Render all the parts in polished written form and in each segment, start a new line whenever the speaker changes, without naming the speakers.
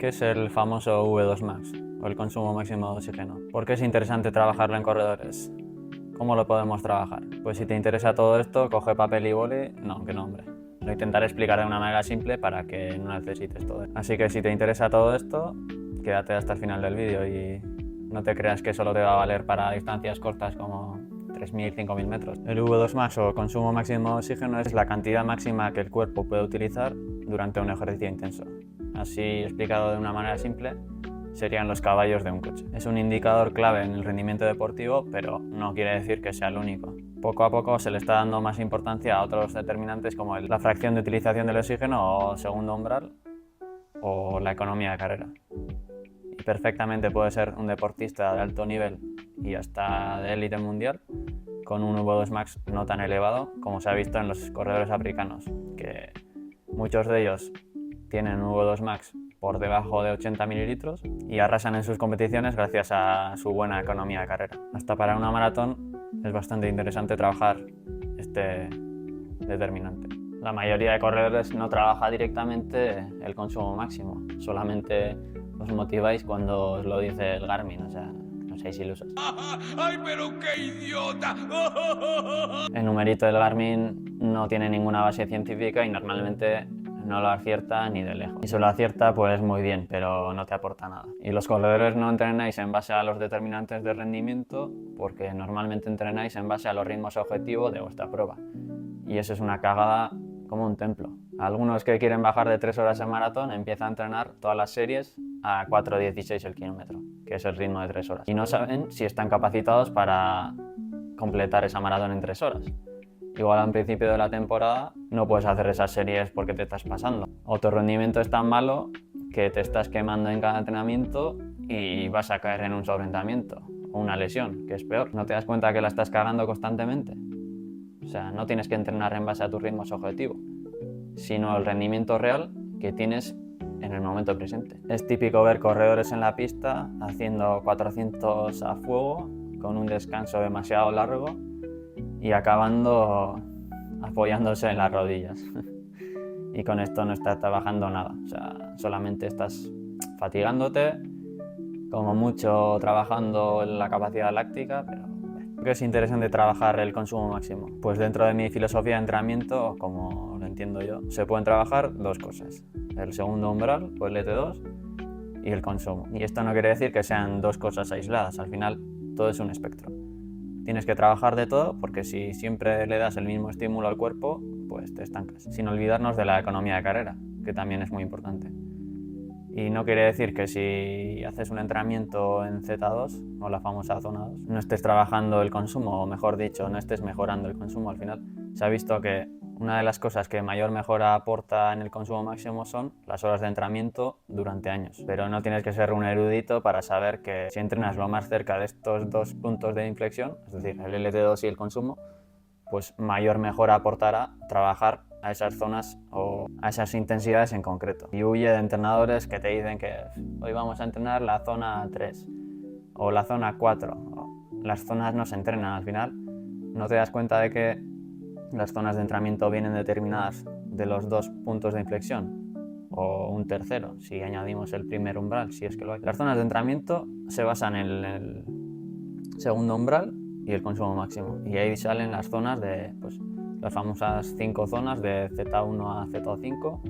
¿Qué es el famoso V2 Max o el consumo máximo de oxígeno? ¿Por qué es interesante trabajarlo en corredores? ¿Cómo lo podemos trabajar? Pues si te interesa todo esto, coge papel y boli. No, que no, hombre. Lo intentaré explicar de una manera simple para que no necesites todo. Así que si te interesa todo esto, quédate hasta el final del vídeo y no te creas que solo te va a valer para distancias cortas como 3.000, 5.000 metros. El V2 Max o consumo máximo de oxígeno es la cantidad máxima que el cuerpo puede utilizar durante un ejercicio intenso. Así explicado de una manera simple, serían los caballos de un coche. Es un indicador clave en el rendimiento deportivo, pero no quiere decir que sea el único. Poco a poco se le está dando más importancia a otros determinantes como la fracción de utilización del oxígeno o segundo umbral o la economía de carrera. Y perfectamente puede ser un deportista de alto nivel y hasta de élite mundial con un V2 Max no tan elevado como se ha visto en los corredores africanos, que muchos de ellos tienen un V2 Max por debajo de 80 mililitros y arrasan en sus competiciones gracias a su buena economía de carrera. Hasta para una maratón es bastante interesante trabajar este determinante. La mayoría de corredores no trabaja directamente el consumo máximo, solamente os motiváis cuando os lo dice el Garmin, o sea, no seáis ilusos.
¡Ay, pero qué idiota!
El numerito del Garmin no tiene ninguna base científica y normalmente no lo acierta ni de lejos. Y si lo acierta, pues muy bien, pero no te aporta nada. Y los corredores no entrenáis en base a los determinantes de rendimiento porque normalmente entrenáis en base a los ritmos objetivos de vuestra prueba. Y eso es una cagada como un templo. Algunos que quieren bajar de 3 horas en maratón empiezan a entrenar todas las series a 4:16 el kilómetro, que es el ritmo de 3 horas. Y no saben si están capacitados para completar esa maratón en 3 horas. Igual al principio de la temporada no puedes hacer esas series porque te estás pasando. O tu rendimiento es tan malo que te estás quemando en cada entrenamiento y vas a caer en un sobreentrenamiento o una lesión, que es peor. ¿No te das cuenta que la estás cagando constantemente? O sea, no tienes que entrenar en base a tus ritmos objetivos, sino el rendimiento real que tienes en el momento presente. Es típico ver corredores en la pista haciendo 400 a fuego con un descanso demasiado largo y acabando apoyándose en las rodillas. Y con esto no estás trabajando nada, o sea, solamente estás fatigándote, como mucho trabajando en la capacidad láctica, pero ¿por qué es interesante trabajar el consumo máximo? Pues dentro de mi filosofía de entrenamiento, como lo entiendo yo, se pueden trabajar dos cosas: el segundo umbral o el LT2 y el consumo. Y esto no quiere decir que sean dos cosas aisladas, al final todo es un espectro. Tienes que trabajar de todo porque si siempre le das el mismo estímulo al cuerpo, pues te estancas. Sin olvidarnos de la economía de carrera, que también es muy importante. Y no quiere decir que si haces un entrenamiento en Z2 o la famosa zona 2, no estés trabajando el consumo, o mejor dicho, no estés mejorando el consumo. Al final se ha visto que una de las cosas que mayor mejora aporta en el consumo máximo son las horas de entrenamiento durante años. Pero no tienes que ser un erudito para saber que si entrenas lo más cerca de estos dos puntos de inflexión, es decir, el LT2 y el consumo, pues mayor mejora aportará trabajar a esas zonas o a esas intensidades en concreto. Y huye de entrenadores que te dicen que hoy vamos a entrenar la zona 3 o la zona 4. Las zonas no se entrenan al final. No te das cuenta de que las zonas de entrenamiento vienen determinadas de los dos puntos de inflexión o un tercero, si añadimos el primer umbral, si es que lo hay. Las zonas de entrenamiento se basan en el segundo umbral y el consumo máximo. Y ahí salen las zonas de las famosas 5 zonas de Z1 a Z5,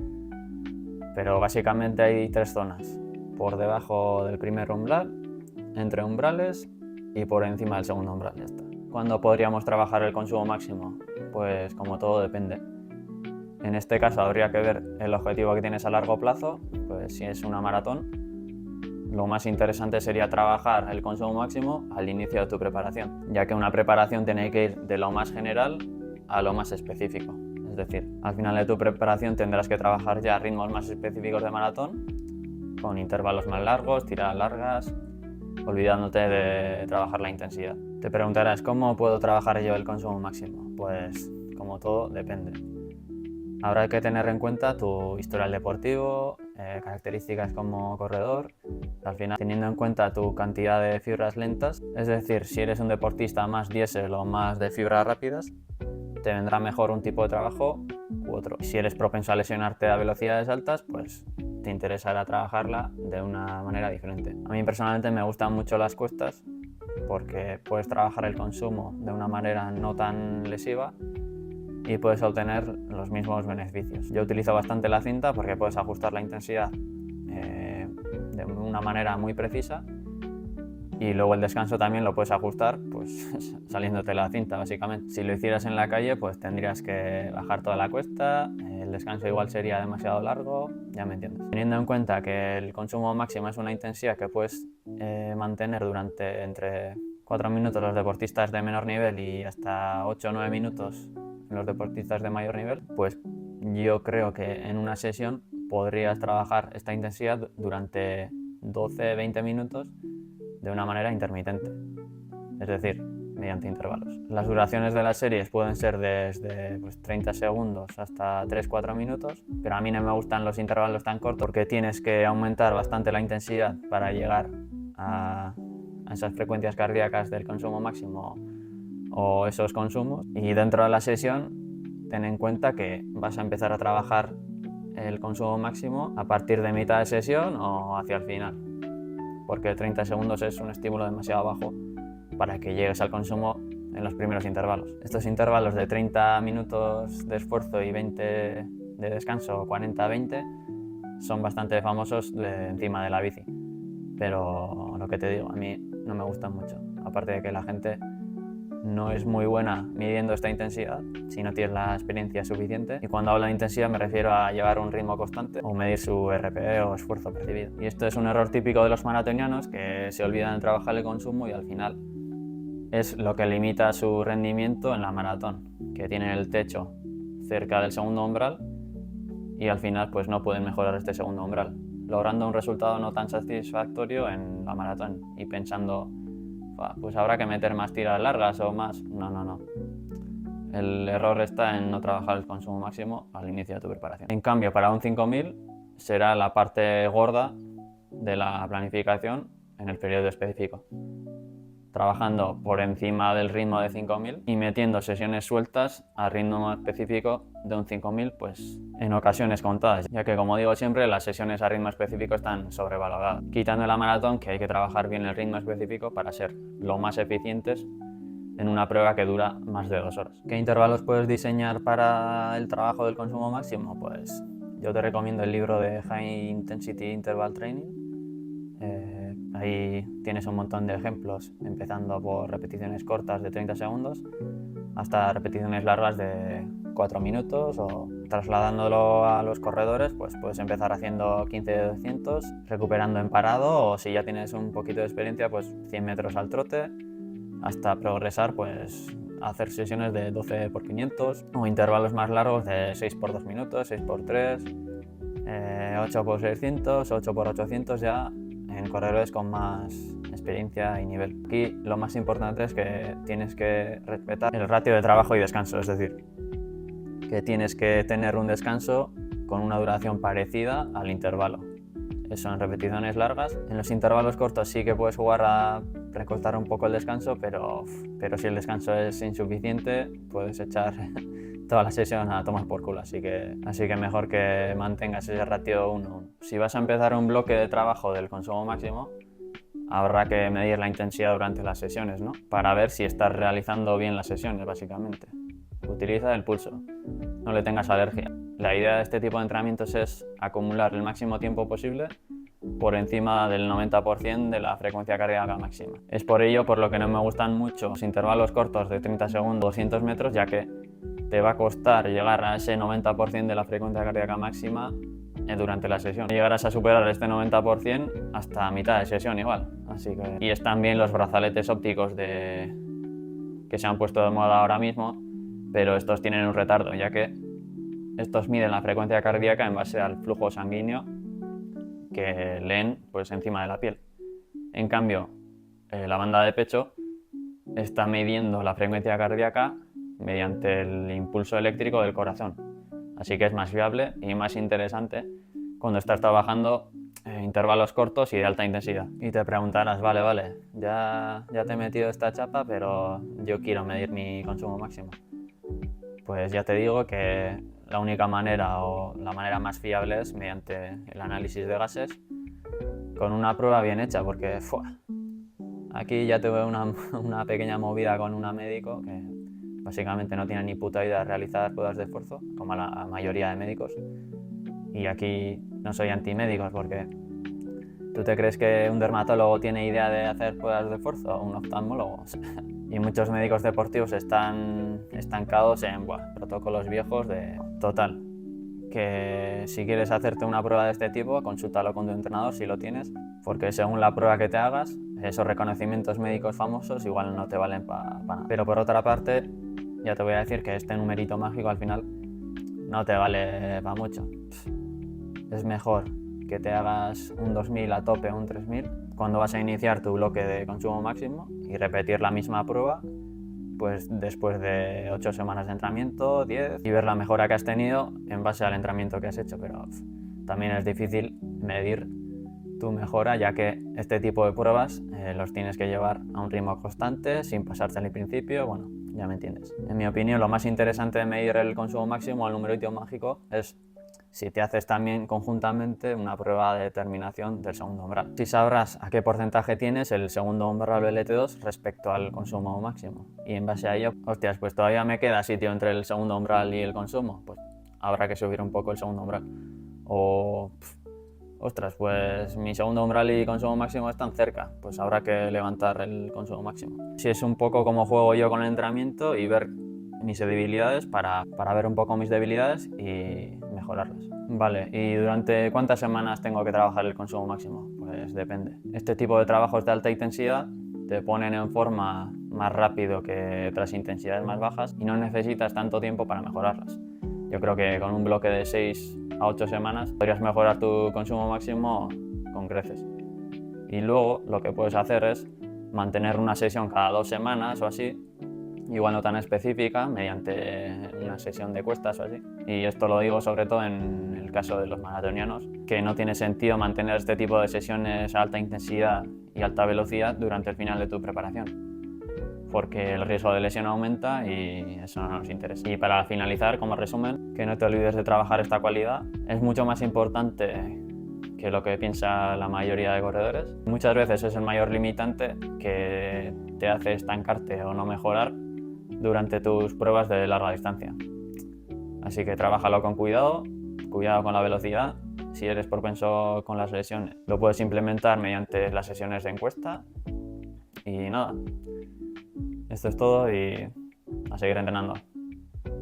pero básicamente hay 3 zonas: por debajo del primer umbral, entre umbrales y por encima del segundo umbral. Ya está. ¿Cuándo podríamos trabajar el consumo máximo? Pues como todo depende. En este caso habría que ver el objetivo que tienes a largo plazo. Pues si es una maratón, lo más interesante sería trabajar el consumo máximo al inicio de tu preparación, ya que una preparación tiene que ir de lo más general a lo más específico. Es decir, al final de tu preparación tendrás que trabajar ya ritmos más específicos de maratón, con intervalos más largos, tiradas largas, olvidándote de trabajar la intensidad. Te preguntarás, ¿cómo puedo trabajar yo el consumo máximo? Pues como todo, depende. Habrá que tener en cuenta tu historial deportivo, características como corredor, al final teniendo en cuenta tu cantidad de fibras lentas, es decir, si eres un deportista más diésel o más de fibras rápidas, te vendrá mejor un tipo de trabajo u otro. Si eres propenso a lesionarte a velocidades altas, pues te interesará trabajarla de una manera diferente. A mí personalmente me gustan mucho las cuestas porque puedes trabajar el consumo de una manera no tan lesiva y puedes obtener los mismos beneficios. Yo utilizo bastante la cinta porque puedes ajustar la intensidad de una manera muy precisa y luego el descanso también lo puedes ajustar pues saliéndote la cinta básicamente. Si lo hicieras en la calle pues tendrías que bajar toda la cuesta, el descanso igual sería demasiado largo, ya me entiendes. Teniendo en cuenta que el consumo máximo es una intensidad que puedes mantener durante entre 4 minutos los deportistas de menor nivel y hasta 8 o 9 minutos los deportistas de mayor nivel, pues yo creo que en una sesión podrías trabajar esta intensidad durante 12-20 minutos de una manera intermitente, es decir, mediante intervalos. Las duraciones de las series pueden ser desde 30 segundos hasta 3-4 minutos, pero a mí no me gustan los intervalos tan cortos porque tienes que aumentar bastante la intensidad para llegar a esas frecuencias cardíacas del consumo máximo o esos consumos, y dentro de la sesión ten en cuenta que vas a empezar a trabajar el consumo máximo a partir de mitad de sesión o hacia el final, porque 30 segundos es un estímulo demasiado bajo para que llegues al consumo en los primeros intervalos. Estos intervalos de 30 minutos de esfuerzo y 20 de descanso, 40-20, son bastante famosos encima de la bici, pero lo que te digo, a mí no me gustan mucho, aparte de que la gente no es muy buena midiendo esta intensidad si no tienes la experiencia suficiente, y cuando hablo de intensidad me refiero a llevar un ritmo constante o medir su RPE o esfuerzo percibido. Y esto es un error típico de los maratonianos, que se olvidan de trabajar el consumo y al final es lo que limita su rendimiento en la maratón, que tienen el techo cerca del segundo umbral y al final pues no pueden mejorar este segundo umbral, logrando un resultado no tan satisfactorio en la maratón y pensando pues habrá que meter más tiradas largas o más. No. El error está en no trabajar el consumo máximo al inicio de tu preparación. En cambio, para un 5000 será la parte gorda de la planificación en el periodo específico, trabajando por encima del ritmo de 5000 y metiendo sesiones sueltas al ritmo específico de un 5000 pues en ocasiones contadas, ya que como digo siempre las sesiones a ritmo específico están sobrevaloradas, quitando la maratón, que hay que trabajar bien el ritmo específico para ser lo más eficientes en una prueba que dura más de 2 horas. ¿Qué intervalos puedes diseñar para el trabajo del consumo máximo? Pues yo te recomiendo el libro de High Intensity Interval Training. Ahí tienes un montón de ejemplos, empezando por repeticiones cortas de 30 segundos hasta repeticiones largas de 4 minutos, o trasladándolo a los corredores, pues puedes empezar haciendo 15 de 200, recuperando en parado, o si ya tienes un poquito de experiencia, pues 100 metros al trote, hasta progresar, pues hacer sesiones de 12 por 500 o intervalos más largos de 6 por 2 minutos, 6 por 3, 8 por 600, 8 por 800 ya en corredores con más experiencia y nivel. Aquí lo más importante es que tienes que respetar el ratio de trabajo y descanso, es decir, que tienes que tener un descanso con una duración parecida al intervalo. Eso en repeticiones largas. En los intervalos cortos sí que puedes jugar a recortar un poco el descanso, pero si el descanso es insuficiente puedes echar toda la sesión a tomar por culo, así que mejor que mantengas ese ratio 1-1. Si vas a empezar un bloque de trabajo del consumo máximo, habrá que medir la intensidad durante las sesiones, ¿no? Para ver si estás realizando bien las sesiones, básicamente. Utiliza el pulso, no le tengas alergia. La idea de este tipo de entrenamientos es acumular el máximo tiempo posible por encima del 90% de la frecuencia cardíaca máxima. Es por ello por lo que no me gustan mucho los intervalos cortos de 30 segundos, 200 metros, ya que te va a costar llegar a ese 90% de la frecuencia cardíaca máxima durante la sesión. Llegarás a superar este 90% hasta mitad de sesión igual. Y están bien los brazaletes ópticos que se han puesto de moda ahora mismo, pero estos tienen un retardo, ya que estos miden la frecuencia cardíaca en base al flujo sanguíneo que leen pues encima de la piel. En cambio, la banda de pecho está midiendo la frecuencia cardíaca mediante el impulso eléctrico del corazón. Así que es más fiable y más interesante cuando estás trabajando intervalos cortos y de alta intensidad. Y te preguntarás, vale, ya te he metido esta chapa, pero yo quiero medir mi consumo máximo. Pues ya te digo que la única manera o la manera más fiable es mediante el análisis de gases con una prueba bien hecha, porque aquí ya tuve una pequeña movida con una médico que básicamente no tiene ni puta idea de realizar pruebas de esfuerzo, como la mayoría de médicos. Y aquí no soy antimédicos porque ¿tú te crees que un dermatólogo tiene idea de hacer pruebas de esfuerzo o un oftalmólogo? Y muchos médicos deportivos están estancados en protocolos viejos de total. Que si quieres hacerte una prueba de este tipo, consúltalo con tu entrenador si lo tienes, porque según la prueba que te hagas, esos reconocimientos médicos famosos igual no te valen para nada. Pero por otra parte, ya te voy a decir que este numerito mágico al final no te vale para mucho. Es mejor que te hagas un 2000 a tope o un 3000 cuando vas a iniciar tu bloque de consumo máximo y repetir la misma prueba pues después de 8 semanas de entrenamiento, 10, y ver la mejora que has tenido en base al entrenamiento que has hecho. Pero también es difícil medir tu mejora, ya que este tipo de pruebas los tienes que llevar a un ritmo constante, sin pasarte al principio, bueno, ya me entiendes. En mi opinión, lo más interesante de medir el consumo máximo, el numerito mágico, es si te haces también conjuntamente una prueba de determinación del segundo umbral. Si sabrás a qué porcentaje tienes el segundo umbral LT2 respecto al consumo máximo. Y en base a ello, hostias, pues todavía me queda sitio entre el segundo umbral y el consumo. Pues habrá que subir un poco el segundo umbral. O, ostras, pues mi segundo umbral y consumo máximo están cerca. Pues habrá que levantar el consumo máximo. Si es un poco como juego yo con el entrenamiento y ver mis debilidades para ver un poco mis debilidades y mejorarlas. Vale, ¿y durante cuántas semanas tengo que trabajar el consumo máximo? Pues depende. Este tipo de trabajos de alta intensidad te ponen en forma más rápido que otras intensidades más bajas y no necesitas tanto tiempo para mejorarlas. Yo creo que con un bloque de 6 a 8 semanas podrías mejorar tu consumo máximo con creces. Y luego lo que puedes hacer es mantener una sesión cada 2 semanas o así, igual no tan específica, mediante una sesión de cuestas o así. Y esto lo digo sobre todo en el caso de los maratonianos, que no tiene sentido mantener este tipo de sesiones a alta intensidad y alta velocidad durante el final de tu preparación, porque el riesgo de lesión aumenta y eso no nos interesa. Y para finalizar, como resumen, que no te olvides de trabajar esta cualidad. Es mucho más importante que lo que piensa la mayoría de corredores. Muchas veces es el mayor limitante que te hace estancarte o no mejorar durante tus pruebas de larga distancia. Así que trabájalo con cuidado, cuidado con la velocidad. Si eres propenso con las lesiones, lo puedes implementar mediante las sesiones de encuesta. Y nada, esto es todo y a seguir entrenando.